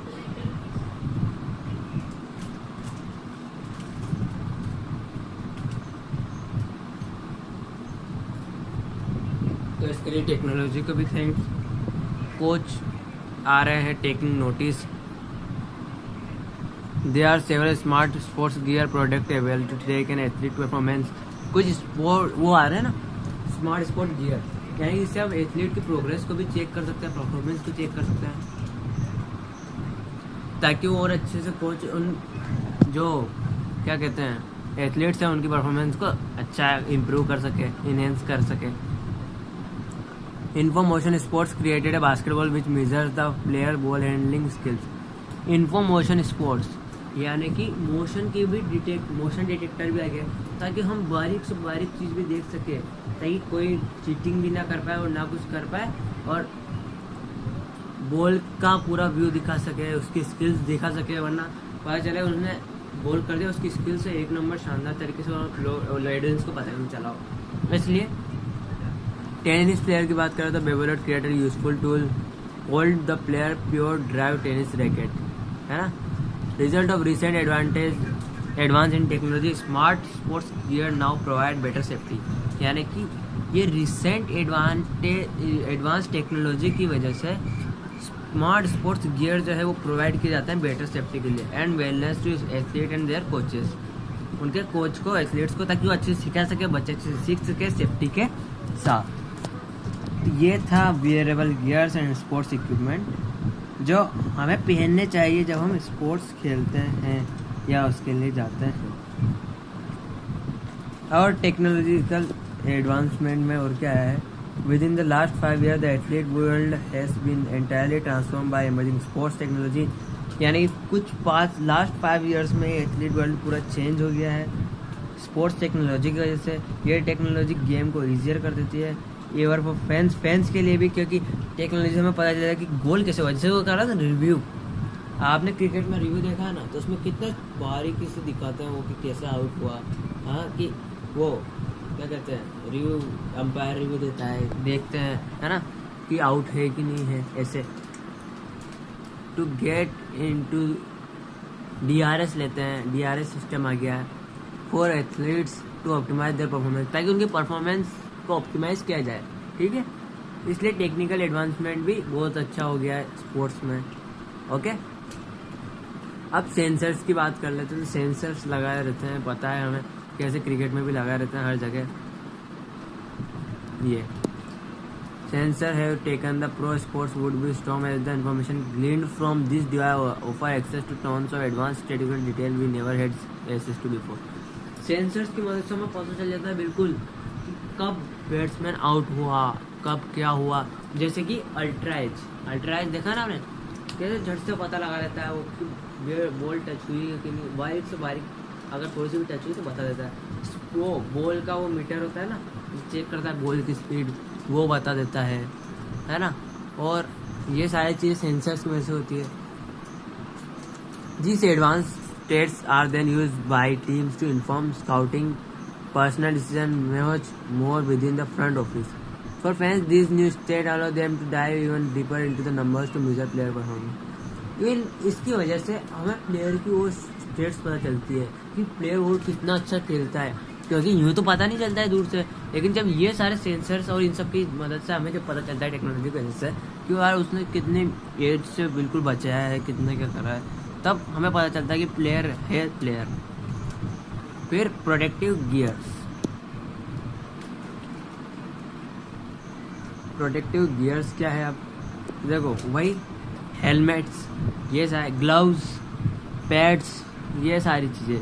तो इसके लिए टेक्नोलॉजी को भी थैंक्स। कोच आ रहे हैं taking notice. There are several smart sports gear product available to take an athlete performance। कुछ स्पोर्ट वो आ रहे हैं ना स्मार्ट स्पोर्ट गियर, यानी इससे हम एथलीट की प्रोग्रेस को भी चेक कर सकते हैं, परफॉर्मेंस को चेक कर सकते हैं, ताकि वो और अच्छे से कोच उन जो क्या कहते हैं एथलीट्स हैं उनकी परफॉर्मेंस को अच्छा इम्प्रूव कर सके, इनहेंस कर सके। इन्फॉर्मेशन स्पोर्ट्स क्रिएटेड है basketball which measures the player ball handling skills. Information sports यानी कि मोशन की भी मोशन डिटेक्टर भी आ गया, ताकि हम बारीक से बारीक चीज़ भी देख सके, ताकि कोई चीटिंग भी ना कर पाए और ना कुछ कर पाए, और बॉल का पूरा व्यू दिखा सके, उसकी स्किल्स दिखा सके, वरना पता चले उन्होंने बॉल कर दिया उसकी स्किल से एक नंबर शानदार तरीके से, और ऑडियंस को पता नहीं चला हो। इसलिए टेनिस प्लेयर की बात करें तो Babolat creator useful tool hold the player pure drive tennis racket, है ना। Result of recent advance in technology smart sports gear now provide better safety, यानी कि ये रिसेंट एडवांस टेक्नोलॉजी की वजह से स्मार्ट स्पोर्ट्स गियर जो है वो प्रोवाइड किए जाते हैं बेटर सेफ्टी के लिए and wellness to athlete and their coaches, उनके कोच को एथलीट्स को, ताकि वो अच्छे से सिखा सके, बच्चे अच्छे से सीख सके सेफ्टी के साथ। तो ये था wearable gears and sports equipment जो हमें पहनने चाहिए जब हम स्पोर्ट्स खेलते हैं या उसके लिए जाते हैं। और टेक्नोलॉजिकल एडवांसमेंट में और क्या है, within the last 5 years the athlete world has been entirely transform by emerging sports technology, यानी कुछ लास्ट 5 years में एथलीट वर्ल्ड पूरा चेंज हो गया है स्पोर्ट्स टेक्नोलॉजी की वजह से। ये टेक्नोलॉजी गेम को ईजियर कर देती है, ये और फैंस के लिए भी, क्योंकि टेक्नोलॉजी से हमें पता चलेगा कि गोल कैसे हुआ, जैसे वो कर रहा था रिव्यू आपने क्रिकेट में रिव्यू देखा है ना, तो उसमें कितना बारीकी से दिखाते हैं वो कि कैसे आउट हुआ। हाँ, कि वो क्या कहते हैं, रिव्यू, अंपायर रिव्यू देता है, देखते हैं है ना कि आउट है कि नहीं है। ऐसे टू गेट इनटू DRS लेते हैं, DRS सिस्टम आ गया है for athletes to optimize their performance, ताकि उनकी परफॉर्मेंस को ऑप्टिमाइज किया जाए। ठीक है, इसलिए टेक्निकल एडवांसमेंट भी बहुत अच्छा हो गया है स्पोर्ट्स में। ओके, अब सेंसर्स की बात कर लेते हैं। तो सेंसर्स लगाए रहते हैं, पता है हमें, कैसे क्रिकेट में भी लगाए रहते हैं हर जगह। ये sensor have taken the pro sports would be strong as the information gleaned from this device offer access to tons of advance statistical detail we never had access to before. Sensors की मदद से हमें पता चल जाता है बिल्कुल कि कब बैट्समैन आउट हुआ, कब क्या हुआ। जैसे कि अल्ट्राइज देखा ना आपने, कैसे झट से पता लगा लेता है वो कि बॉल टच हुई है कि नहीं, बारीक से बारीक, अगर थोड़ी सी भी टच हुई तो बता देता है। वो बॉल का वो मीटर होता है ना, चेक करता है बॉल की स्पीड, वो बता देता है ना। और ये सारी चीज़ सेंसर्स की वजह से होती है। These advanced states are then used by teams to inform scouting, personal decision much more within the front office. For fans, these new states allow them to dive even deeper into the numbers to measure player performance. इन इसकी वजह से हमें प्लेयर की वो स्टेट्स पता चलती है कि प्लेयर वो कितना अच्छा खेलता है, क्योंकि यूँ तो पता नहीं चलता है दूर से, लेकिन जब ये सारे सेंसर्स और इन सब की मदद से हमें जब पता चलता है टेक्नोलॉजी की वजह से कि यार उसने कितने एज से बिल्कुल बचाया है, कितने क्या करा है, तब हमें पता चलता है कि प्लेयर है प्लेयर। फिर प्रोटेक्टिव गियर्स क्या है? अब देखो, वही हेलमेट्स, ये सारे ग्लव्स, पैड्स, ये सारी चीज़ें।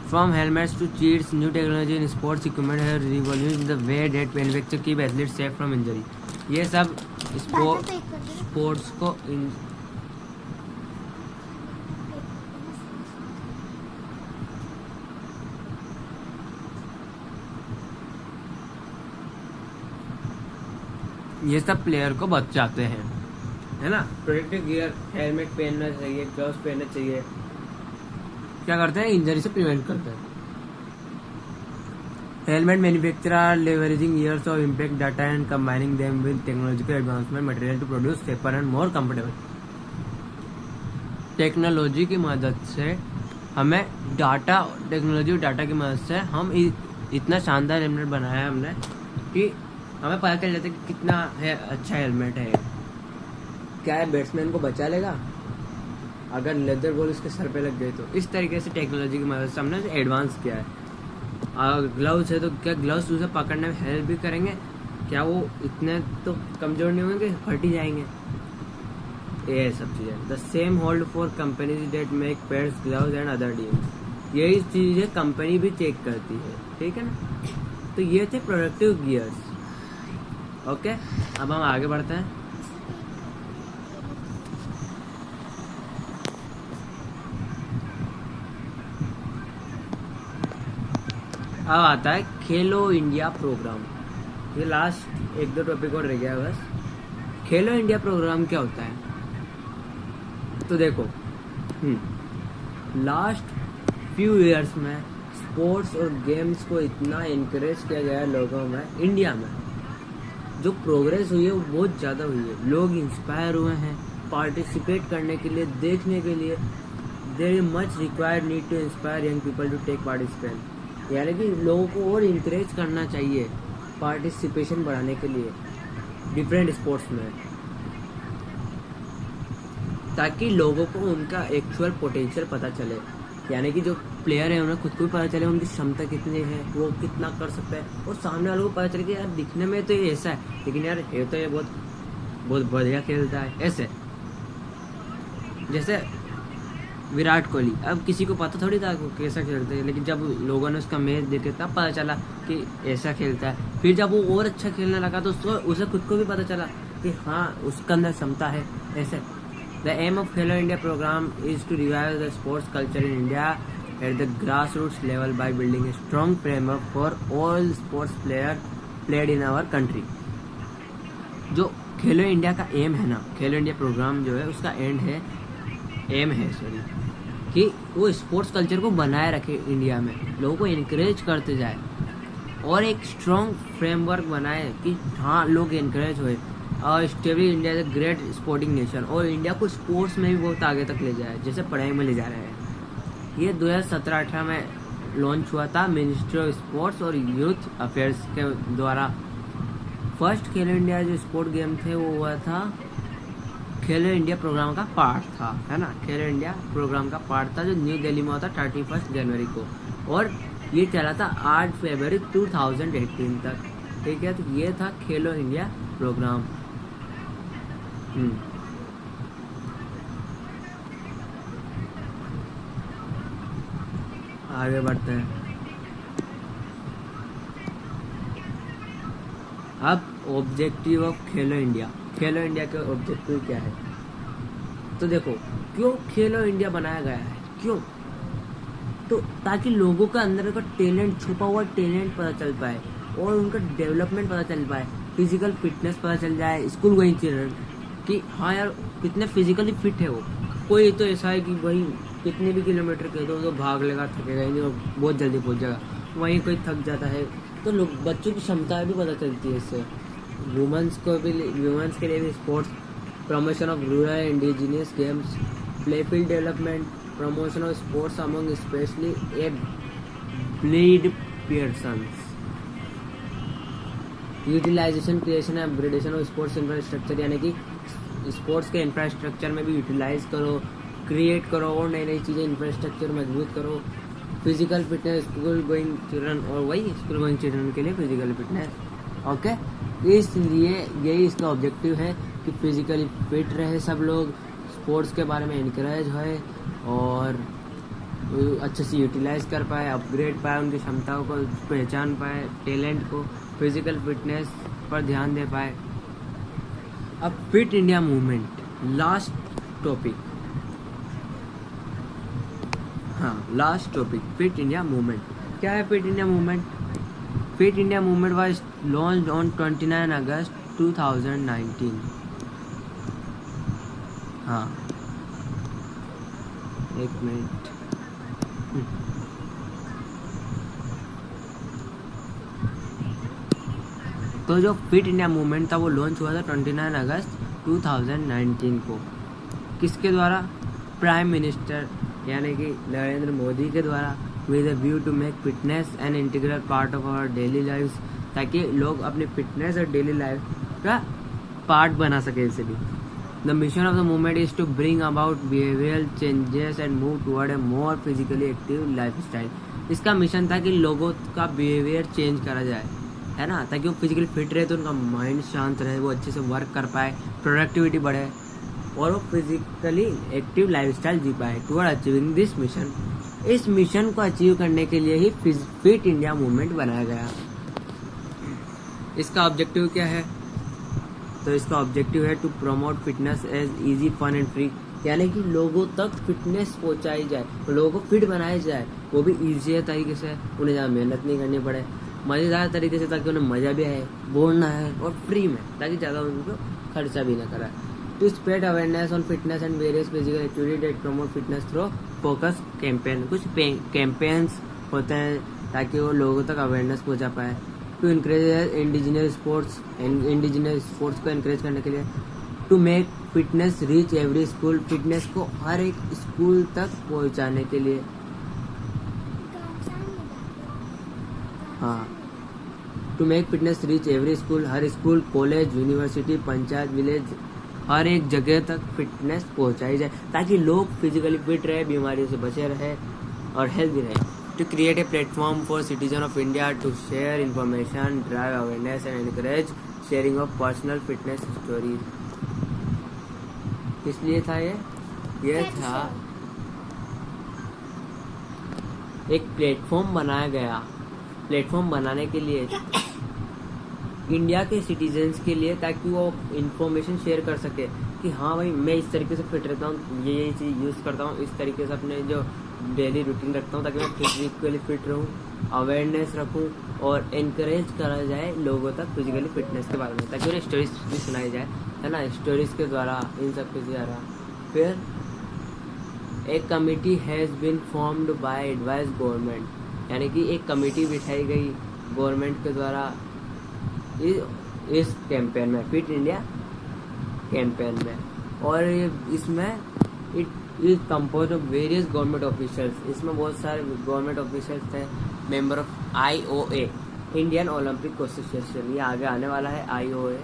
From helmets to cleats, new technology in sports equipment has revolution the way that manufacture keep athletes safe from injury. ये सब स्पोर्ट्स को ये सब प्लेयर को बचाते हैं, है ना। प्रोटेक्टिव गियर, हेलमेट पहनना चाहिए, ग्लव्स पहनना चाहिए, क्या करते हैं, इंजरी से प्रिवेंट करते हैं। Helmet manufacturer leveraging years of impact data and combining them with technological advancement material to produce safer and more comfortable. Technology की मदद से हमें टेक्नोलॉजी और डाटा की मदद से हम इतना शानदार हेलमेट बनाया है हमने कि हमें पता चल जाता है कि कितना है अच्छा हेलमेट है। क्या है, बैट्समैन को बचा लेगा अगर लेदर बॉल उसके सर पे लग गई तो। इस तरीके से टेक्नोलॉजी की मदद से हमने एडवांस किया है। ग्लव्स है तो क्या ग्लव्स उसे पकड़ने में हेल्प भी करेंगे? क्या वो इतने तो कमज़ोर नहीं होंगे, फट ही जाएंगे? ये सब चीज़ें। The same hold for companies that make pads, gloves and other deals. यही चीज़ें कंपनी भी चेक करती है, ठीक है ना। तो ये थे प्रोडक्टिव गियर्स। ओके, अब हम आगे बढ़ते हैं। अब आता है खेलो इंडिया प्रोग्राम। ये लास्ट 1-2 टॉपिक और रह गया बस। खेलो इंडिया प्रोग्राम क्या होता है? तो देखो, लास्ट फ्यू इयर्स में स्पोर्ट्स और गेम्स को इतना इनकरेज किया गया है लोगों में, इंडिया में जो प्रोग्रेस हुई है वो बहुत ज़्यादा हुई है। लोग इंस्पायर हुए हैं पार्टिसिपेट करने के लिए, देखने के लिए। There is much required need to inspire young people to take participant. यानी कि लोगों को और इंकरेज करना चाहिए पार्टिसिपेशन बढ़ाने के लिए डिफरेंट स्पोर्ट्स में, ताकि लोगों को उनका एक्चुअल पोटेंशियल पता चले। यानी कि जो प्लेयर है उन्हें खुद को भी पता चले उनकी क्षमता कितनी है, वो कितना कर सकता है, और सामने वालों को पता चले कि यार दिखने में तो ये ऐसा है, लेकिन यार ये तो ये बहुत बहुत बढ़िया खेलता है। ऐसे जैसे विराट कोहली, अब किसी को पता थोड़ी था वो कैसा खेलता है, लेकिन जब लोगों ने उसका मैच देखे तब पता चला कि ऐसा खेलता है। फिर जब वो और अच्छा खेलने लगा तो उसे खुद को भी पता चला कि हाँ उसके अंदर क्षमता है। ऐसे the aim of Khelo India programme is to revive the sports culture in India at the grass roots level by building a strong framework for all sports player played in our country. जो खेलो इंडिया का एम है ना, खेलो इंडिया प्रोग्राम जो है उसका एंड है एम है सॉरी, कि वो स्पोर्ट्स कल्चर को बनाए रखे इंडिया में, लोगों को इनकरेज करते जाए और एक स्ट्रॉन्ग फ्रेमवर्क बनाए कि हाँ लोग इनकरेज हुए और stable India is a great sporting nation, और इंडिया को स्पोर्ट्स में भी बहुत आगे तक ले जाए जैसे पढ़ाई में ले जा रहे हैं। ये 2017-18 में लॉन्च हुआ था मिनिस्ट्री ऑफ स्पोर्ट्स और यूथ अफेयर्स के द्वारा। फर्स्ट खेलो इंडिया जो स्पोर्ट गेम थे वो हुआ था खेलो इंडिया प्रोग्राम का पार्ट था, है ना। खेलो इंडिया प्रोग्राम का पार्ट था जो न्यू दिल्ली में हुआ था 31 जनवरी को, और ये चला था 8 फरवरी 2018 तक, ठीक है। तो ये था खेलो इंडिया प्रोग्राम। आगे बढ़ते हैं। अब objective of Khelo India, Khelo India के ऑब्जेक्टिव क्या है? तो देखो क्यों खेलो इंडिया बनाया गया है, क्यों? तो ताकि लोगों के अंदर का टैलेंट, छुपा हुआ टैलेंट पता चल पाए और उनका डेवलपमेंट पता चल पाए, फिजिकल फिटनेस पता चल जाए स्कूल गोइंग चिल्ड्रन कि हाँ यार कितने फिजिकली फिट है वो। कोई तो ऐसा है कि भाई कितने भी किलोमीटर कह दो तो भाग लेगा, थकेगा ही नहीं और बहुत जल्दी पहुंच जाएगा। वहीं कोई थक जाता है तो लोग, बच्चों की क्षमताएं भी पता चलती है इससे। वुमेन्स के लिए भी sports, promotion of rural indigenous games, playfield development, promotion of sports among specially blind persons, utilisation, creation and upgradation of sports infrastructure, यानी कि स्पोर्ट्स के इंफ्रास्ट्रक्चर में भी यूटिलाइज करो, क्रिएट करो और नई नई चीज़ें इंफ्रास्ट्रक्चर मजबूत करो। Physical fitness school going children, और वही स्कूल गोइंग चिल्ड्रन के लिए फिजिकल फिटनेस, ओके। इसलिए यही इसका ऑब्जेक्टिव है कि फिजिकली फिट रहे सब लोग, स्पोर्ट्स के बारे में इनकरेज होए और अच्छे से यूटिलाइज कर पाए, अपग्रेड पाए, उनकी क्षमताओं को पहचान पाए, टैलेंट को, फिजिकल फिटनेस पर ध्यान दे पाए। अब fit India movement, last topic, हाँ last topic, fit India movement. क्या है fit India movement? Fit India movement was launched on 29 August 2019। हाँ एक मिनट, तो जो फिट इंडिया मूवमेंट था वो लॉन्च हुआ था 29 अगस्त 2019 को। किसके द्वारा? प्राइम मिनिस्टर यानी कि नरेंद्र मोदी के द्वारा, with a view to make fitness an integral part of our daily life, ताकि लोग अपनी फिटनेस और डेली लाइफ का पार्ट बना सके इसे भी। The mission of the movement is to bring about behavioural changes and move toward a more physically active lifestyle. इसका मिशन था कि लोगों का बिहेवियर चेंज करा जाए, है ना, ताकि वो फिजिकली फिट रहे तो उनका माइंड शांत रहे, वो अच्छे से वर्क कर पाए, प्रोडक्टिविटी बढ़े और वो फिजिकली एक्टिव लाइफस्टाइल जी पाए। टुवर्ड अचीविंग दिस मिशन, इस मिशन को अचीव करने के लिए ही फिट इंडिया मूवमेंट बनाया गया। इसका ऑब्जेक्टिव क्या है? तो इसका ऑब्जेक्टिव है to promote fitness as easy, fun and free, यानी कि लोगों तक फिटनेस पहुंचाई जाए, लोगों को फिट बनाया जाए, वो भी ईजी तरीके से, उन्हें ज़्यादा मेहनत नहीं करनी पड़े, मज़ेदार तरीके से, ताकि उन्हें मज़ा भी आए, बोलना है और फ्री में, ताकि ज़्यादा उनको खर्चा भी ना कराए। To spread awareness on fitness and various physical activity that promote fitness through focus campaign, कुछ कैंपेन्स होते हैं ताकि वो लोगों तक अवेयरनेस पहुंचा पाए। टू इंकरेज इंडिजिनियस स्पोर्ट्स को इंकरेज करने के लिए। To make fitness reach every school, fitness को हर एक स्कूल तक पहुंचाने के लिए। हाँ, to make fitness reach every school, हर school, college, university, panchayat, village, हर एक जगह तक फिटनेस पहुंचाई जाए ताकि लोग फिजिकली फिट रहे, बीमारियों से बचे रहे और हेल्दी रहे। To create a platform for citizen of India to share information, drive awareness and encourage sharing of personal fitness stories. इसलिए था ये था एक प्लेटफॉर्म बनाया गया, प्लेटफॉर्म बनाने के लिए इंडिया के सिटीजन्स के लिए, ताकि वो इंफॉर्मेशन शेयर कर सके कि हाँ भाई मैं इस तरीके से फिट रहता हूँ, ये चीज़ यूज़ करता हूँ, इस तरीके से अपने जो डेली रूटीन रखता हूँ ताकि मैं फिजिकली फिट रहूँ, अवेयरनेस रखूँ और इनकरेज करा जाए लोगों तक फिजिकली फिटनेस के बारे में, ताकि उन्हें स्टोरीज भी सुनाई जाए, है ना, स्टोरीज के द्वारा, इन सब के द्वारा। फिर एक committee has been formed by advice government, यानी कि एक कमेटी बिठाई गई गवर्नमेंट के द्वारा इस कैंपेन में, फिट इंडिया कैंपेन में। और इसमें it is compose of various government officials, इसमें बहुत सारे गवर्नमेंट ऑफिशियल्स थे, member of IOA Indian Olympic association, ये आगे आने वाला है, IOA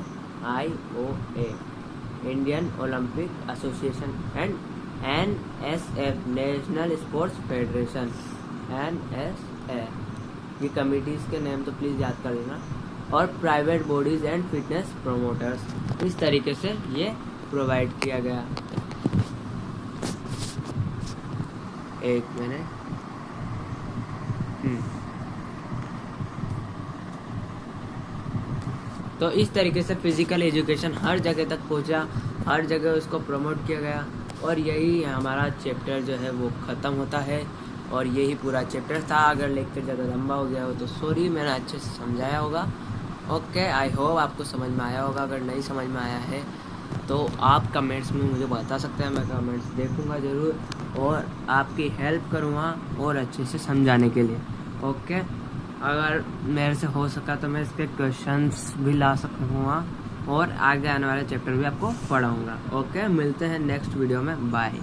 Indian Olympic association, and NSF national sports federation, NSF, ये कमिटीज के नेम तो प्लीज याद कर लेना, और private bodies and fitness promoters. इस तरीके से ये प्रोवाइड किया गया। एक मिनट, तो इस तरीके से फिजिकल एजुकेशन हर जगह तक पहुंचा, हर जगह उसको प्रमोट किया गया, और यही हमारा चैप्टर जो है वो ख़त्म होता है। और यही पूरा चैप्टर था। अगर लेक्चर ज़्यादा लंबा हो गया हो तो सॉरी, मैंने अच्छे से समझाया होगा। ओके, आई होप आपको समझ में आया होगा। अगर नहीं समझ में आया है तो आप कमेंट्स में मुझे बता सकते हैं, मैं कमेंट्स देखूंगा ज़रूर और आपकी हेल्प करूँगा और अच्छे से समझाने के लिए। ओके, अगर मेरे से हो सका तो मैं इस पर क्वेश्चंस भी ला सकूँगा और आगे आने वाले चैप्टर भी आपको पढ़ाऊँगा। ओके, मिलते हैं नेक्स्ट वीडियो में, बाय।